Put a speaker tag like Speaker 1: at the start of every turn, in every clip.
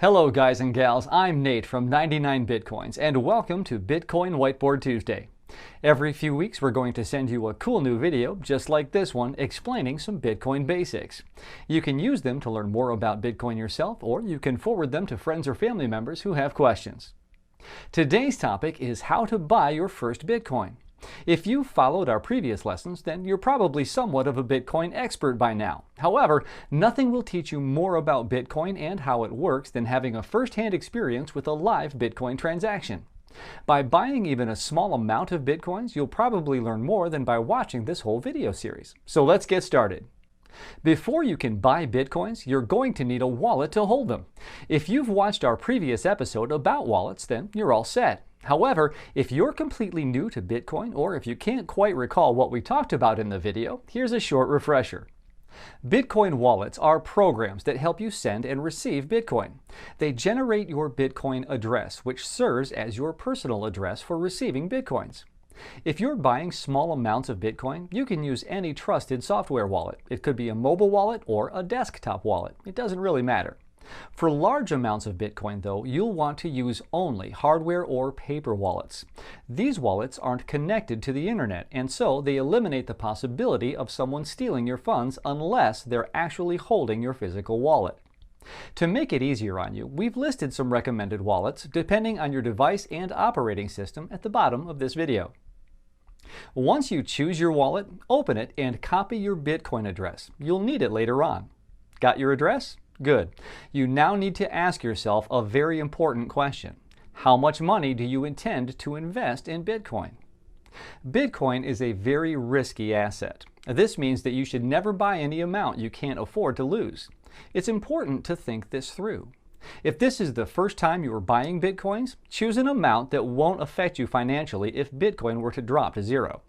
Speaker 1: Hello guys and gals, I'm Nate from 99 Bitcoins and welcome to Bitcoin Whiteboard Tuesday. Every few weeks we're going to send you a cool new video just like this one explaining some Bitcoin basics. You can use them to learn more about Bitcoin yourself, or you can forward them to friends or family members who have questions. Today's topic is how to buy your first Bitcoin. If you've followed our previous lessons, then you're probably somewhat of a Bitcoin expert by now. However, nothing will teach you more about Bitcoin and how it works than having a first-hand experience with a live Bitcoin transaction. By buying even a small amount of Bitcoins, you'll probably learn more than by watching this whole video series. So let's get started. Before you can buy Bitcoins, you're going to need a wallet to hold them. If you've watched our previous episode about wallets, then you're all set. However, if you're completely new to Bitcoin, or if you can't quite recall what we talked about in the video, here's a short refresher. Bitcoin wallets are programs that help you send and receive Bitcoin. They generate your Bitcoin address, which serves as your personal address for receiving Bitcoins. If you're buying small amounts of Bitcoin, you can use any trusted software wallet. It could be a mobile wallet or a desktop wallet. It doesn't really matter. For large amounts of Bitcoin, though, you'll want to use only hardware or paper wallets. These wallets aren't connected to the internet, and so they eliminate the possibility of someone stealing your funds unless they're actually holding your physical wallet. To make it easier on you, we've listed some recommended wallets depending on your device and operating system at the bottom of this video. Once you choose your wallet, open it and copy your Bitcoin address. You'll need it later on. Got your address? Good. You now need to ask yourself a very important question. How much money do you intend to invest in Bitcoin? Bitcoin is a very risky asset. This means that you should never buy any amount you can't afford to lose. It's important to think this through. If this is the first time you are buying Bitcoins, choose an amount that won't affect you financially if Bitcoin were to drop to zero.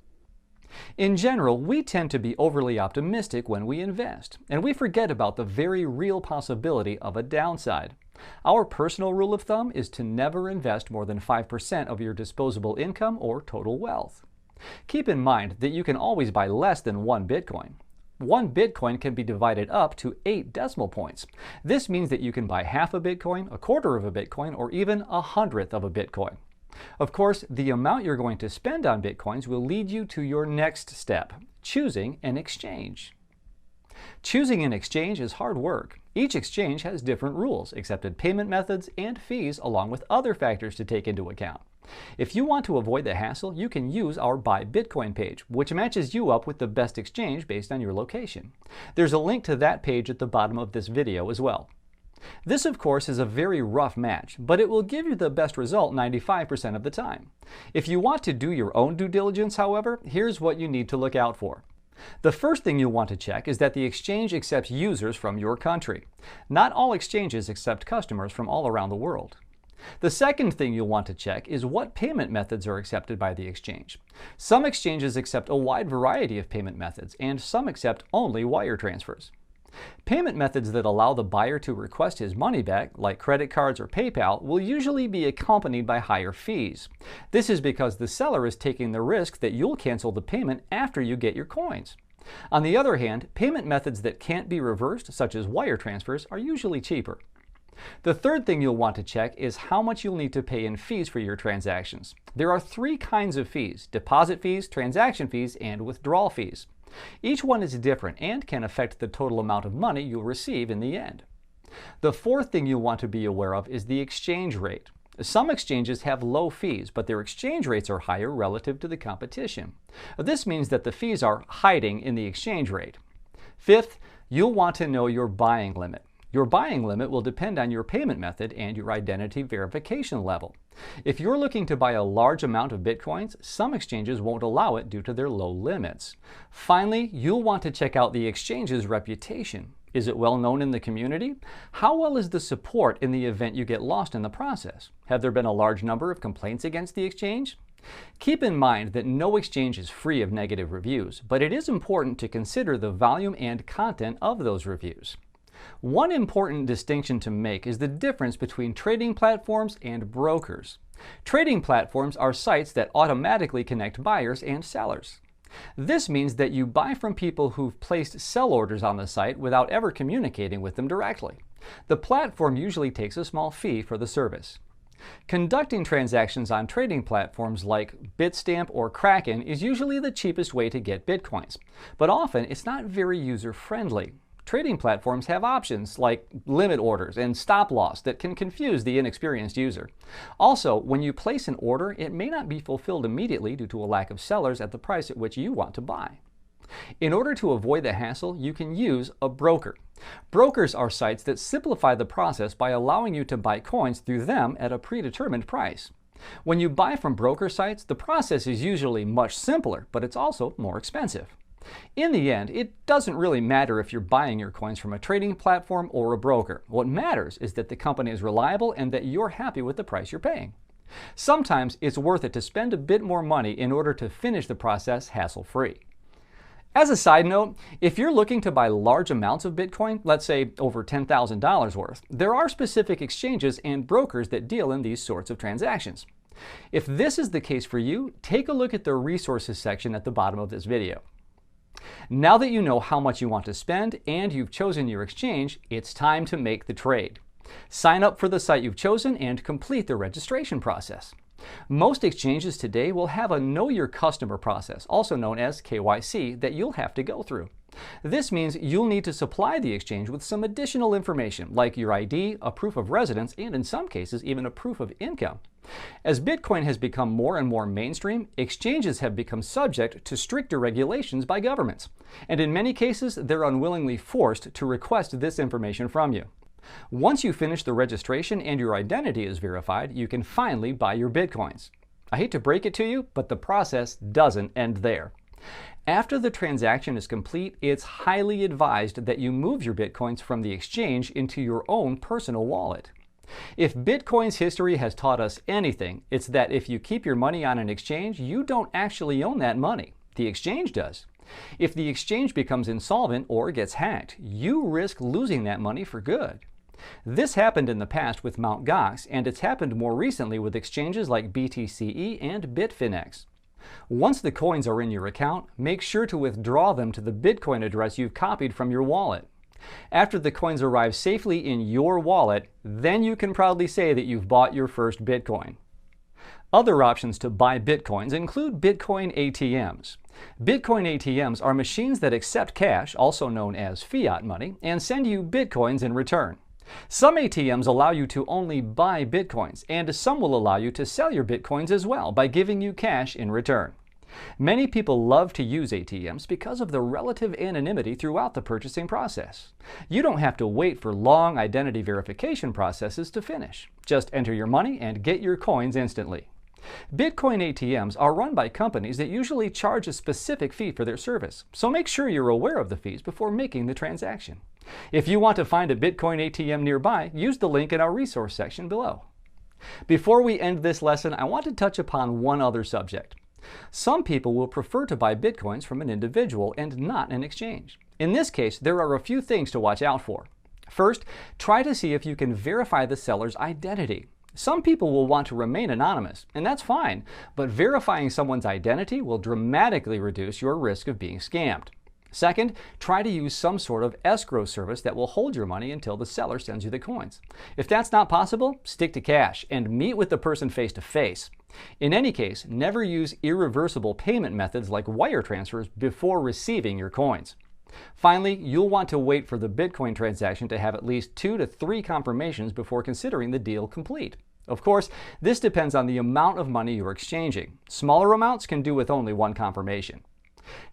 Speaker 1: In general, we tend to be overly optimistic when we invest, and we forget about the very real possibility of a downside. Our personal rule of thumb is to never invest more than 5% of your disposable income or total wealth. Keep in mind that you can always buy less than one Bitcoin. One Bitcoin can be divided up to 8 decimal points. This means that you can buy half a Bitcoin, a quarter of a Bitcoin, or even 1/100th of a Bitcoin. Of course, the amount you're going to spend on Bitcoins will lead you to your next step, choosing an exchange. Choosing an exchange is hard work. Each exchange has different rules, accepted payment methods, and fees, along with other factors to take into account. If you want to avoid the hassle, you can use our Buy Bitcoin page, which matches you up with the best exchange based on your location. There's a link to that page at the bottom of this video as well. This, of course, is a very rough match, but it will give you the best result 95% of the time. If you want to do your own due diligence, however, here's what you need to look out for. The first thing you'll want to check is that the exchange accepts users from your country. Not all exchanges accept customers from all around the world. The second thing you'll want to check is what payment methods are accepted by the exchange. Some exchanges accept a wide variety of payment methods, and some accept only wire transfers. Payment methods that allow the buyer to request his money back, like credit cards or PayPal, will usually be accompanied by higher fees. This is because the seller is taking the risk that you'll cancel the payment after you get your coins. On the other hand, payment methods that can't be reversed, such as wire transfers, are usually cheaper. The third thing you'll want to check is how much you'll need to pay in fees for your transactions. There are 3 kinds of fees: deposit fees, transaction fees, and withdrawal fees. Each one is different and can affect the total amount of money you'll receive in the end. The fourth thing you'll want to be aware of is the exchange rate. Some exchanges have low fees, but their exchange rates are higher relative to the competition. This means that the fees are hiding in the exchange rate. Fifth, you'll want to know your buying limit. Your buying limit will depend on your payment method and your identity verification level. If you're looking to buy a large amount of Bitcoins, some exchanges won't allow it due to their low limits. Finally, you'll want to check out the exchange's reputation. Is it well known in the community? How well is the support in the event you get lost in the process? Have there been a large number of complaints against the exchange? Keep in mind that no exchange is free of negative reviews, but it is important to consider the volume and content of those reviews. One important distinction to make is the difference between trading platforms and brokers. Trading platforms are sites that automatically connect buyers and sellers. This means that you buy from people who've placed sell orders on the site without ever communicating with them directly. The platform usually takes a small fee for the service. Conducting transactions on trading platforms like Bitstamp or Kraken is usually the cheapest way to get Bitcoins, but often it's not very user-friendly. Trading platforms have options like limit orders and stop loss that can confuse the inexperienced user. Also, when you place an order, it may not be fulfilled immediately due to a lack of sellers at the price at which you want to buy. In order to avoid the hassle, you can use a broker. Brokers are sites that simplify the process by allowing you to buy coins through them at a predetermined price. When you buy from broker sites, the process is usually much simpler, but it's also more expensive. In the end, it doesn't really matter if you're buying your coins from a trading platform or a broker. What matters is that the company is reliable and that you're happy with the price you're paying. Sometimes it's worth it to spend a bit more money in order to finish the process hassle-free. As a side note, if you're looking to buy large amounts of Bitcoin, let's say over $10,000 worth, there are specific exchanges and brokers that deal in these sorts of transactions. If this is the case for you, take a look at the resources section at the bottom of this video. Now that you know how much you want to spend and you've chosen your exchange, it's time to make the trade. Sign up for the site you've chosen and complete the registration process. Most exchanges today will have a Know Your Customer process, also known as KYC, that you'll have to go through. This means you'll need to supply the exchange with some additional information like your ID, a proof of residence, and in some cases even a proof of income. As Bitcoin has become more and more mainstream, exchanges have become subject to stricter regulations by governments, and in many cases they're unwillingly forced to request this information from you. Once you finish the registration and your identity is verified, you can finally buy your Bitcoins. I hate to break it to you, but the process doesn't end there. After the transaction is complete, it's highly advised that you move your Bitcoins from the exchange into your own personal wallet. If Bitcoin's history has taught us anything, it's that if you keep your money on an exchange, you don't actually own that money. The exchange does. If the exchange becomes insolvent or gets hacked, you risk losing that money for good. This happened in the past with Mt. Gox, and it's happened more recently with exchanges like BTCE and Bitfinex. Once the coins are in your account, make sure to withdraw them to the Bitcoin address you've copied from your wallet. After the coins arrive safely in your wallet, then you can proudly say that you've bought your first Bitcoin. Other options to buy Bitcoins include Bitcoin ATMs. Bitcoin ATMs are machines that accept cash, also known as fiat money, and send you Bitcoins in return. Some ATMs allow you to only buy Bitcoins, and some will allow you to sell your Bitcoins as well by giving you cash in return. Many people love to use ATMs because of the relative anonymity throughout the purchasing process. You don't have to wait for long identity verification processes to finish. Just enter your money and get your coins instantly. Bitcoin ATMs are run by companies that usually charge a specific fee for their service, so make sure you're aware of the fees before making the transaction. If you want to find a Bitcoin ATM nearby, use the link in our resource section below. Before we end this lesson, I want to touch upon one other subject. Some people will prefer to buy Bitcoins from an individual and not an exchange. In this case, there are a few things to watch out for. First, try to see if you can verify the seller's identity. Some people will want to remain anonymous, and that's fine, but verifying someone's identity will dramatically reduce your risk of being scammed. Second, try to use some sort of escrow service that will hold your money until the seller sends you the coins. If that's not possible, stick to cash and meet with the person face to face. In any case, never use irreversible payment methods like wire transfers before receiving your coins. Finally, you'll want to wait for the Bitcoin transaction to have at least 2 to 3 confirmations before considering the deal complete. Of course, this depends on the amount of money you're exchanging. Smaller amounts can do with only 1 confirmation.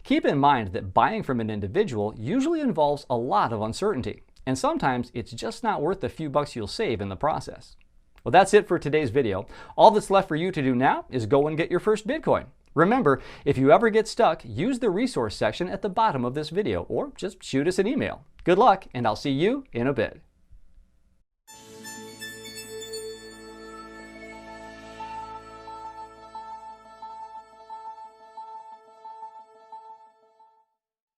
Speaker 1: Keep in mind that buying from an individual usually involves a lot of uncertainty, and sometimes it's just not worth the few bucks you'll save in the process. Well, that's it for today's video. All that's left for you to do now is go and get your first Bitcoin. Remember, if you ever get stuck, use the resource section at the bottom of this video, or just shoot us an email. Good luck, and I'll see you in a bit.